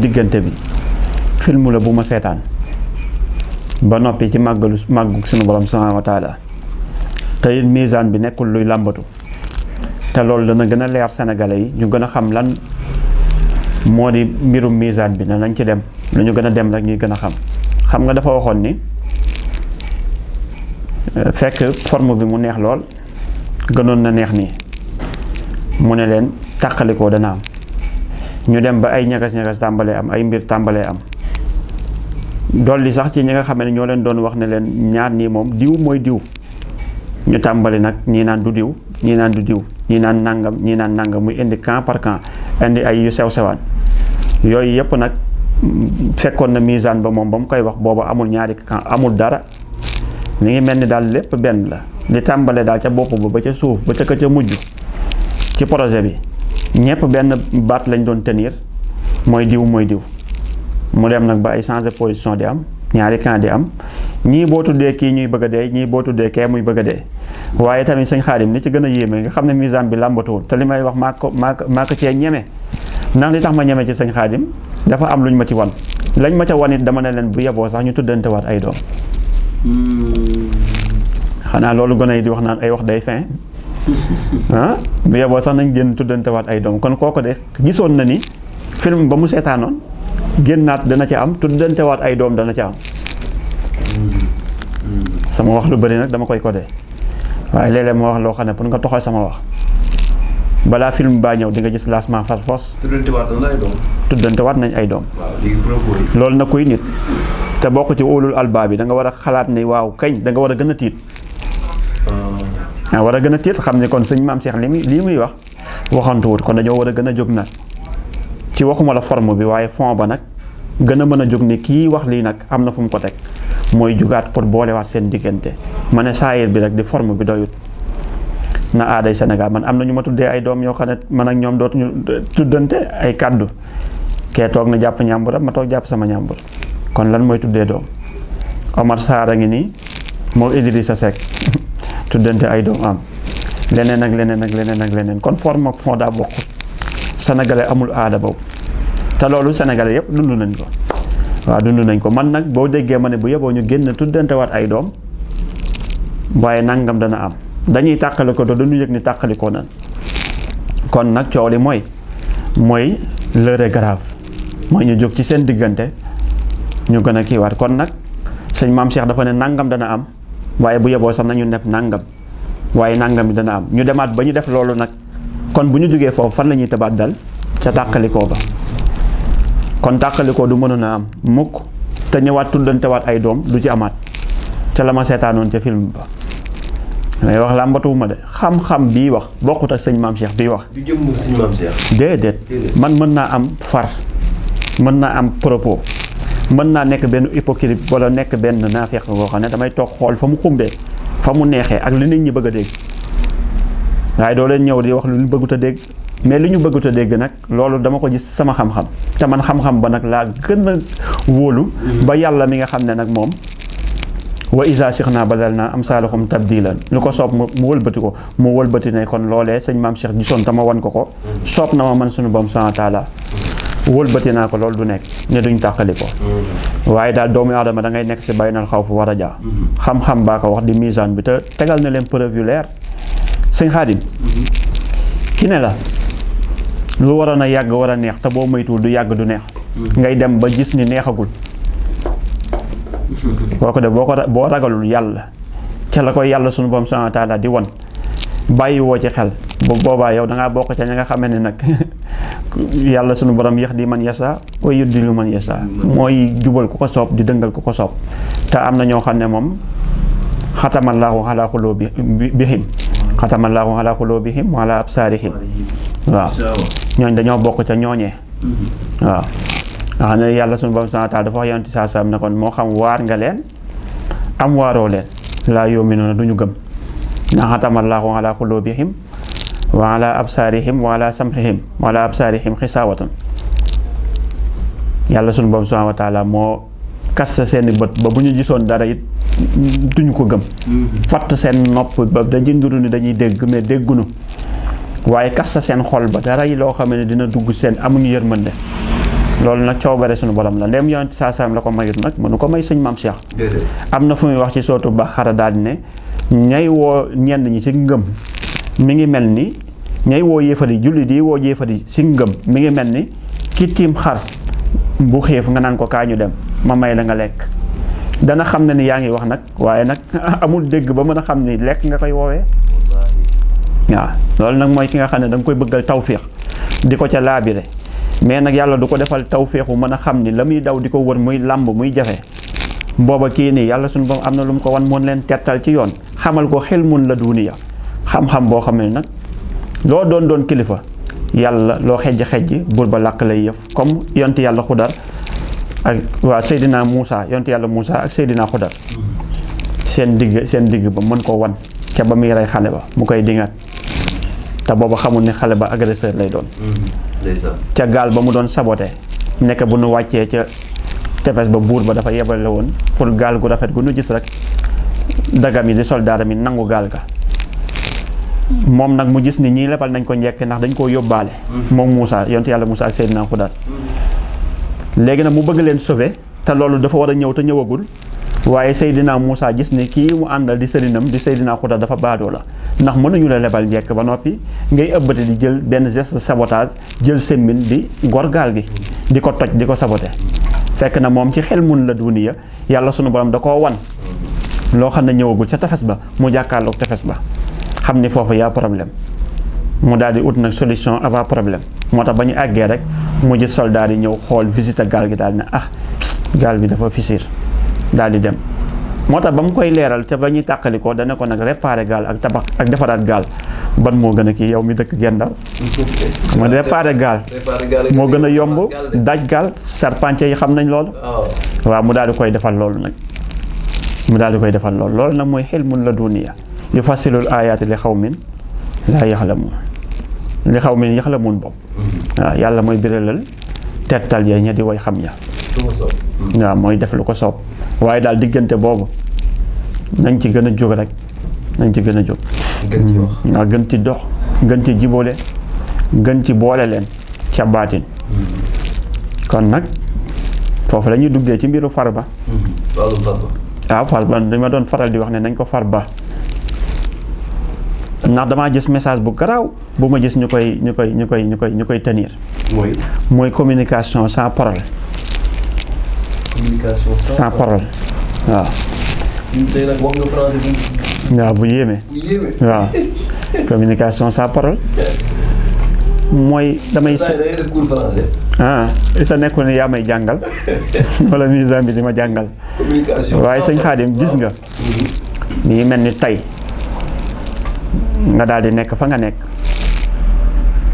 diggante bi film la bu ma seetaan ba noppi ci màggu suñu borom subhanahu wa taala te it misaan bi nekkul luy làmbatu te loolu dana gën a leer sénégalais yi ñu gën a xam lan moo di mbirum misaan bi na nañ ci dem lu ñu gën a dem rek ñuy gën a xam nga dafa waxoon ni fekk forme bi mu neex lool gënoon na neex nii mu ne leen tàqalikoo dana am ñu dem ba ay ñagas-ñagas tàmbalee am ay mbir tàmbalee am dolli sax ci ñi nga xam ne ñoo leen doon wax ne leen ñaar nii moom diw mooy diw ñu tàmbali nag ñii naan du diw ñii naan du diw ñii naan nangam ñii naan nangam muy indi camp par camp indi ay yu sew sewaan yooyu yëpp nag fekkoon na misaan ba moom ba mu koy wax booba amul ñaari camp amul dara mi ngi mel ni daal lépp benn la di tàmbale daal ca bopp ba ca suuf ba ca mujj ci projet bi ñëpp benn baat lañ doon tenir mooy diw mu dem nag ba ay changer position di am ñaari camp di am ñii boo tuddee kii ñuy bëgg a dee ñii boo tuddee kee muy bëgg a dee waaye tamit sëñ Xaadim li ci gën a yéeme nga xam ne misaan bi làmbatuwul te li may wax maa ko cee ñeme ndax li tax ma ñeme ci sëñ Xaadim dafa am luñ ma ci wan lañ ma ca wan it dama ne leen bu yeboo sax ñu tuddantewaat ay doom xanaa loolu gone yi di wax naan ay wax day fin bu yeboo sax nañ génn tuddantewaat ay doom kon kooku de gisoon na ni film ba mu seetaanoon génnaat dana ci am tuddantewaat ay doom dana ci am sama wax lu bëri nag dama koy codé waaye léeg-léeg ma wax loo xam ne pour nga toxal sama wax balaa film baa ñëw di nga gis lancement fas fos tuddantewaat nañ ay doom loolu na kuy nit te bokk ci ulul albaab bi da nga war a xalaat ni waaw kañ da nga war a gën a tiit war a gën a tiit xam ne kon sëñ Maam Cheikh lii muy wax waxantuwut kon dañoo war a gën a jóg nag ci waxuma la forme bi waaye fond ba nag gën a mën a jóg ni kii wax lii nag am na fu mu ko teg mooy jugaat pour boolewaat seen diggante ma ne saayir bi rek di forme bi doyut na aaday Sénégal man am na ñu ma tuddee ay doom yoo xam ne man ak ñoom dootuñu tuddante ay kàddu kee toog na jàpp ñàmburam ma toog jàpp sama ñàmbur kon lan mooy tuddee doom Omar Sarr a ngi nii moo Idrissa Seck tuddante ay doom am leneen ak leneen ak leneen ak leneen kon forme ak fond daa bokk sénégalais amul aada boobu te loolu sénégalais yëpp dund nañ ko waaw dund nañ ko man nag boo déggee ma ne bu yeboo ñu génn tuddante waat ay doom waaye nangam dana am dañuy tàqali ko te duñu yëg ni tàqali ko nan kon nag coow li mooy l'heure est grave mooy ñu jóg ci seen diggante ñu gën a kiiwaat kon nag sëñ Maam Cheikh dafa ne nangam dana am waaye bu yeboo sax nañu def nangam waaye nangam bi dana am ñu demaat ba ñu def loolu nag kon bu ñu jógee foofu fan la ñuy tabaat dal ca tàqalikoo ba kon tàqalikoo du mënoon a am mukk te ñëwaat tuddantewaat ay doom du ci amaat ca la ma seetaanoon ca film ba may wax làmbatuwuma de xam-xam bii wax bokkut ak sëñ Maam Cheikh bii wax. du jëm sëñ Maam Cheikh. déedéet man mën naa am far mën naa am propos mën naa nekk benn hypocrite wala nekk benn naafeq boo xam ne damay toog xool fa mu xumbee fa mu neexee ak li nit ñi bëgg a dégg waaye doo leen ñëw di wax lu ñu bëggut a dégg mais li ñu bëggut a dégg nag loolu dama ko gis sama xam-xam te man xam-xam ba nag laa gën a wóolu ba yàlla mi nga xam ne nag moom wa isa sixna badal naa am saalaxum tabdilan lu ko soob mu wëlbati ko mu wëlbati ne kon loolee sëñ Maam Cheikh gisoon te ma wan ko soob na ma man suñu borom subhanahu wa taala wëlbati naa ko loolu du nekk ne duñ tàqali ko waaye daal doomu aadama da ngay nekk si baynal xaw fu war a jaa xam-xam baa ko wax di misaan bi te tegal na leen preuve yu leer sëñ Xaadim ki ne la lu waroon a yàgg war a neex te boo moytuwul du yàgg du neex ngay dem ba gis ni neexagul boo ko def boo ragalul yàlla ca la koy yàlla sunu borom subhanahu wa taala di won bàyyi woo ci xel bu boobaa yow dangaa bokk ca ña nga xamee ne nag yàlla sunu borom yahdi man yasa wa yudillu man yasa mooy jubal ku ko soob di dëngal ku ko soob te am na ñoo xam ne moom xatamallaahu ala xuluubihim xatamallaahu ala xuluubihim wa ala absaarihim waaw ñooñ dañoo bokk ca ñooñee waaw nga xam ne yàlla sunu borom subhanahu wa taala dafa wax yonent saa saam ne kon moo xam waar nga leen am waaroo leen laa yu'minuuna du ñu gëm ndax xatamallaahu ala xuluubihim wa ala absaarihim wa ala sam'ihim wa ala absaarihim xisaawatun yàlla sunu borom subhanahu wa taala moo kasta seeni bët ba bu ñu gisoon dara it duñu ko gëm fatt seen nopp ba dañuy nduru ni dañuy dégg mais déggunu waaye kasta seen xol ba dara yi loo xam ne dina dugg seen amuñu yërmande loolu nag coobare suñu borom la ndem yonent saa saam la ko mayut nag mënu ko may sëñ maam Cheikh. am na fu muy wax ci sootu Baqara daal di ne ñay woo ñenn ñi ci ngëm mi ngi mel ni ñay woo yéefari julli di woo yéefari ci ngëm mi ngi mel ni ki tiim xar bu xiif nga naan ko kaa ñu dem ma may la nga lekk dana xam ne ni yaa ngi wax nag waaye nag amul dégg ba mën a xam ni lekk nga koy woowee. waaw loolu nag mooy ki nga xam ne da nga koy bëggal tawfiix di ko ca laabire mais nag yàlla du ko defal tawfiixu mën a xam ni la muy daw di ko wër muy làmb muy jafe booba kii nii yàlla suñu borom am na lu mu ko wan moon leen tettal ci yoon xamal ko xel mun la duuniya xam-xam boo xam ne nag loo doon kilifa yàlla loo xejj buur ba làq lay yëf comme yonent yàlla Xudar ak waa Seydina Moussa yonent yàlla Moussa ak Seydina Xudar seen digg ba mën koo wan ca ba muy rey xale ba mu koy dingat te booba xamul ni xale ba agresseur lay doon ca gaal ba mu doon saboté nekk bu nu wàccee ca tefes ba buur ba dafa yebale woon pour gaal gu rafet gu nu gis rek dagam yi di soldaaram yi nangu gaal ga moom nag mu gis ni ñii lebal nañ ko njekk ndax dañ koo yóbbaale moom Moussa yonent yàlla Moussa ak Seydina Xudar léegi nag mu bëgg leen sauver te loolu dafa war a ñëw te ñëwagul waaye Seydina Moussa gis ni kii mu àndal di sëriñam di Seydina Xudar dafa baadoo la ndax mënuñu la lebal njekk ba noppi ngay ëbbati di jël benn geste de sabotage jël semmin di gor gaal gi di ko toj di ko saboté fekk na moom ci xel mun la duniya yàlla sunu borom da koo wan loo xam ne ñëwagul ca tefes ba mu jàkkaarloog tefes ba xam ni foofu yaa problème mu daal di ut nag solution avant problème moo tax ba ñu àggee rek mu gis soldat yi ñëw xool visite gaal gi daal ne gaal bi dafa fissure daal di dem moo tax ba mu koy leeral te ba ñuy tàqalikoo dana ko nag réparer gaal ak tabax ak defaraat gaal ban moo gën a kii yow mi dëkk Gendar ma réparer gaal moo gën a yomb daj gaal charpentier yi xam nañ loolu waaw mu daal di koy defal loolu nag loolu nag mooy xilmun la duniya yufassilul ayaati li xawmin laa yaxlamuun li xawmin yaxlamuun bopp waaw yàlla mooy biralal tettal ya ña di way xam ya waaw mooy def lu ko soob waaye daal diggante boobu nañ ci gën a jóg rek nañ ci gën a jóg waaw gën ci dox gën ci jibóole gën ci boole leen ca baatin kon nag foofu la ñuy duggee ci mbiru farba waaw farba dama doon faral di wax ne nañ ko farba ndax damaa gis message bu garaaw bu ma gis ñu koy tenir mooy communication sans parole sans parole waaw waaw bu yéeme waaw communication sans parole mooy damay isa nekkul ne yaa may jàngal wala misam bi di ma jàngal waaye sëñ Xaadim gis nga mi ngi mel ni tey nga daal di nekk fa nga nekk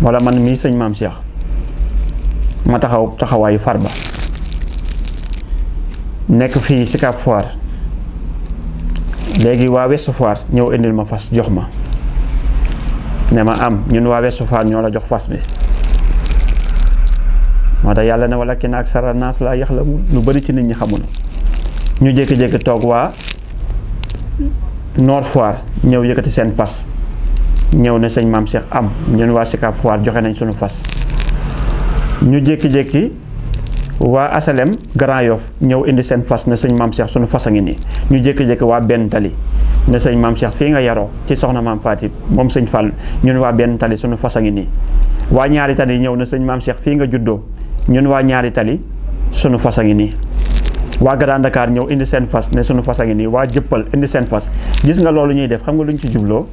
wala man mii sëñ Maam Cheikh ma taxawaayu Farba nekk fii Sicap Foire léegi waa Ouest Foire ñëw indil ma fas jox ma ne ma am ñun waa Ouest Foire ñoo la jox fas bi moo tax yàlla ne walakin aksara naas laa yaxlamuun lu bari ci nit ñi xamul ñu jékki-jékki toog waa Nord Foire ñëw yëkkati seen fas ñëw ne sëñ Maam Cheikh am ñun waa Sicap Foire joxe nañ suñu fas ñu jékki-jékki waa Asalem Grand Yoff ñëw indi seen fas ne sëñ Maam Cheikh suñu fas a ngi nii ñu jékki-jékki waa Benn Tali ne sëñ Maam Cheikh fii nga yaroo ci soxna Maam Faati moom sëñ Fall ñun waa Benn Tali suñu fas a ngi nii waa Ñaari Tali ñëw ne sëñ Maam Cheikh fii nga juddoo ñun waa Ñaari Tali suñu fas a ngi nii waa Grand Dakar ñëw indi seen fas ne suñu fas a ngi nii waa Jëppal indi seen fas gis nga loolu ñuy def xam nga luñ ci jubloo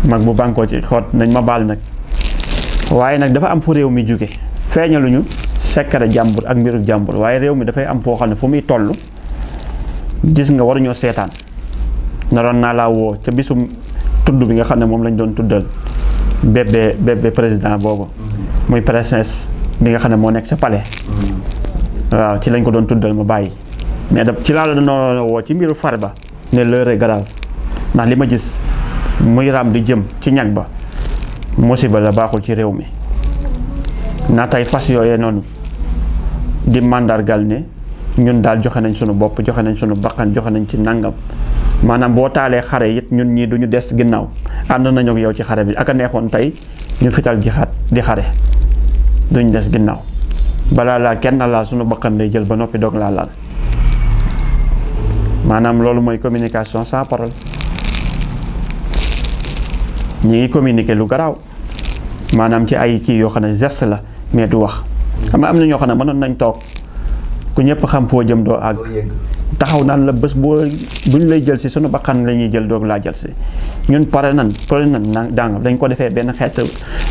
mag bu bànkoo ci xoot nañ ma baal nag waaye nag dafa am fu réew mi jóge feeñaluñu sekkare jàmbur ak mbiru jàmbur waaye réew mi dafay am foo xam ne fu muy toll gis nga waruñoo seetaan naroon naa laa woo ca bisum tudd bi nga xam ne moom lañ doon tuddal bébé président boobu muy princesse bi nga xam ne moo nekk sa palais waaw ci lañ ko doon tuddal ma bàyyi mais da ci laa la doon woo ci mbiru Farba ne l'heure est grave ndax li ma gis muy raam di jëm ci ñag ba musiba la baaxul ci réew mi na tey fas yooyee noonu di màndargal ne ñun daal joxe nañ sunu bopp joxe nañ sunu bakkan joxe nañ ci nangam maanaam boo taalee xare it ñun ñii duñu des ginnaaw ànd nañu ak yow ci xare bi ak a neexoon tey ñu fital jixaat di xare duñ des ginnaaw balaa laa kenn laal suñu bakkan lay jël ba noppi doog laa laal maanaam loolu mooy communication sans parole ñi ngi communiquer lu garaaw maanaam ci ay kii yoo xam ne geste la mais du wax xam nga am na ñoo xam ne mënoon nañ toog ku ñëpp xam foo jëm doo àgg taxaw naan la bés buñ lay jël si suñu bakkan la ñuy jël doog laa jël si ñun pare nan dàng dañ ko defee benn xeet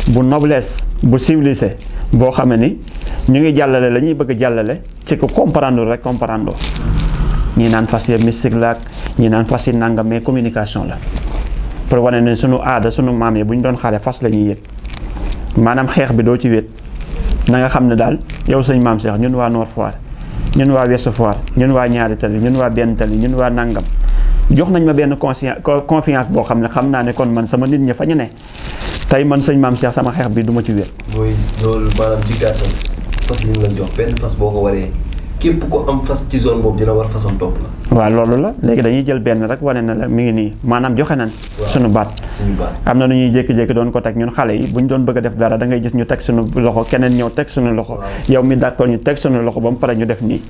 bu noblesse bu civilisé boo xamee ni ñu ngi jàllale la ñuy bëgg jàllale ci ko comprendre rek comprendre ñii naan fas yi mystique la ak ñii naan fas yi nangam mais communication la pour wane ne sunu aada sunu maam yi bu ñu doon xale fas la ñuy yëg maanaam xeex bi doo ci wéet na nga xam ne daal yow sëñ maam Cheikh ñun waa Nord Foire ñun waa Ouest Foire ñun waa ñaari tali ñun waa benn tali ñun waa nangam jox nañ ma benn confiance boo xam ne xam naa ne kon man sama nit ñi fa ñu ne tey man sëñ maam Cheikh sama xeex bi du ma ci wéet. mooy loolu maanaam ci gàttal fas yi ñu la jox benn fas boo ko waree képp ko am fas ci zone boobu dina war fasam topp la. waaw loolu la léegi dañuy jël benn rek wane na la mi ngi nii maanaam joxe nañ. suñu baat am na nu ñuy jékki-jékki doon ko teg ñun xale yi bu ñu doon bëgg a def dara da ngay gis ñu teg suñu loxo keneen ñëw teg suñu loxo. yow mi d'accord ñu teg suñu loxo ba mu pare ñu def nii.